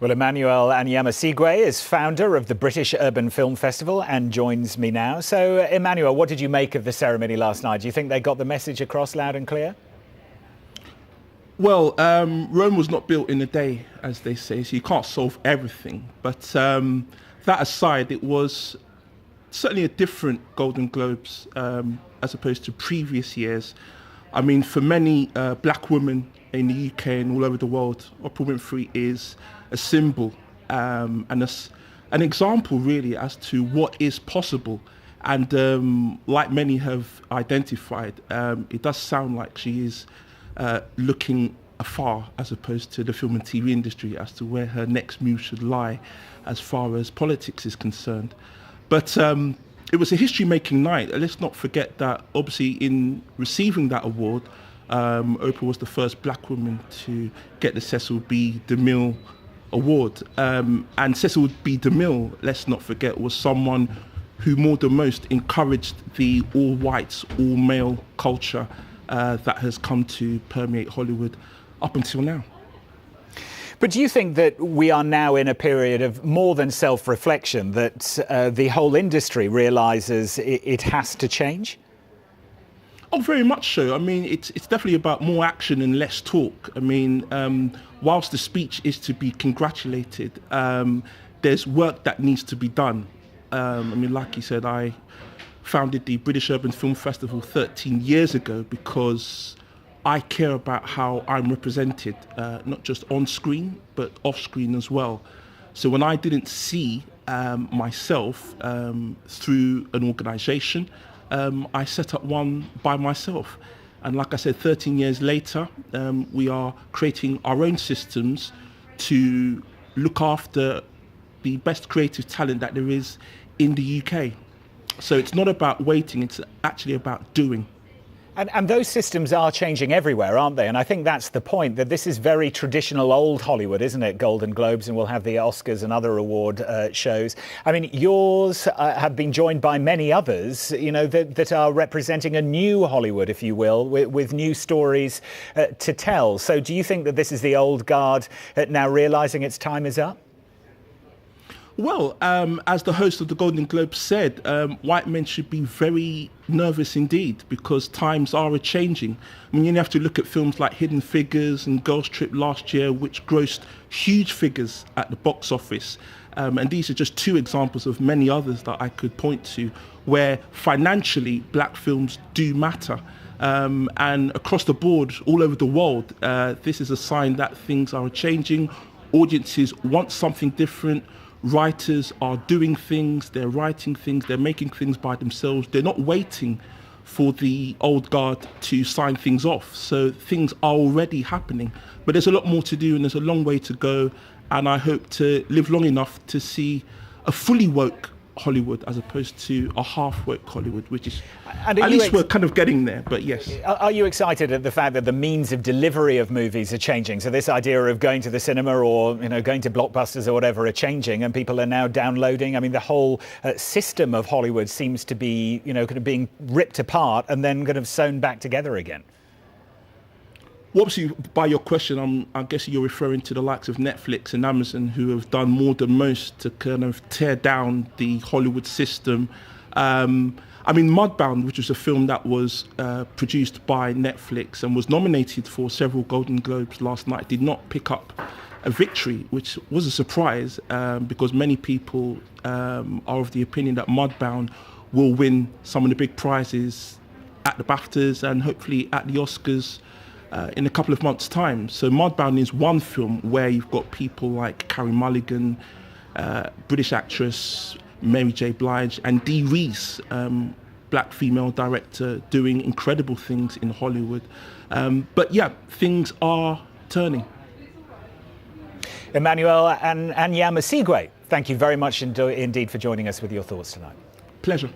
Well, Emmanuel Anyiam-Osigwe is founder of the British Urban Film Festival and joins me now. So, Emmanuel, what did you make of the ceremony last night? Do you think they got the message across loud and clear? Well, Rome was not built in a day, as they say, so you can't solve everything. But that aside, it was certainly a different Golden Globes as opposed to previous years. I mean, for many black women in the UK and all over the world, Oprah Winfrey is a symbol and an example, really, as to what is possible. And like many have identified, it does sound like she is looking afar as opposed to the film and TV industry as to where her next move should lie as far as politics is concerned. But it was a history-making night. Let's not forget that, obviously, in receiving that award, Oprah was the first black woman to get the Cecil B. DeMille Award. And Cecil B. DeMille, let's not forget, was someone who more than most encouraged the all-whites, all-male culture that has come to permeate Hollywood up until now. But do you think that we are now in a period of more than self-reflection, that the whole industry realises it has to change? Oh, very much so. I mean, it's definitely about more action and less talk. I mean, whilst the speech is to be congratulated, there's work that needs to be done. I mean, like you said, I founded the British Urban Film Festival 13 years ago because I care about how I'm represented, not just on screen, but off screen as well. So when I didn't see myself through an organisation, I set up one by myself. And like I said, 13 years later, we are creating our own systems to look after the best creative talent that there is in the UK. So it's not about waiting, it's actually about doing. And those systems are changing everywhere, aren't they? And I think that's the point, that this is very traditional old Hollywood, isn't it? Golden Globes, and we'll have the Oscars and other award shows. I mean, yours have been joined by many others, you know, that are representing a new Hollywood, if you will, with new stories to tell. So do you think that this is the old guard now realising its time is up? Well, as the host of the Golden Globes said, white men should be very nervous indeed because times are a-changing. I mean, you have to look at films like Hidden Figures and Girls Trip last year, which grossed huge figures at the box office. And these are just two examples of many others that I could point to where financially black films do matter. And across the board, all over the world, this is a sign that things are changing. Audiences want something different. Writers are doing things, they're writing things, they're making things by themselves. They're not waiting for the old guard to sign things off. So things are already happening. But there's a lot more to do and there's a long way to go. And I hope to live long enough to see a fully woke Hollywood as opposed to a half-woke Hollywood, which is, at least we're kind of getting there, but yes. Are you excited at the fact that the means of delivery of movies are changing? So this idea of going to the cinema or, you know, going to blockbusters or whatever are changing and people are now downloading. I mean, the whole system of Hollywood seems to be, you know, kind of being ripped apart and then kind of sewn back together again. Well, obviously, by your question, I guess you're referring to the likes of Netflix and Amazon, who have done more than most to kind of tear down the Hollywood system. I mean, Mudbound, which was a film that was produced by Netflix and was nominated for several Golden Globes last night, did not pick up a victory, which was a surprise because many people are of the opinion that Mudbound will win some of the big prizes at the BAFTAs and hopefully at the Oscars in a couple of months' time. So Mudbound is one film where you've got people like Carey Mulligan, British actress Mary J. Blige, and Dee Reese, black female director, doing incredible things in Hollywood. But yeah, things are turning. Emmanuel Anyiam-Osigwe, thank you very much indeed for joining us with your thoughts tonight. Pleasure.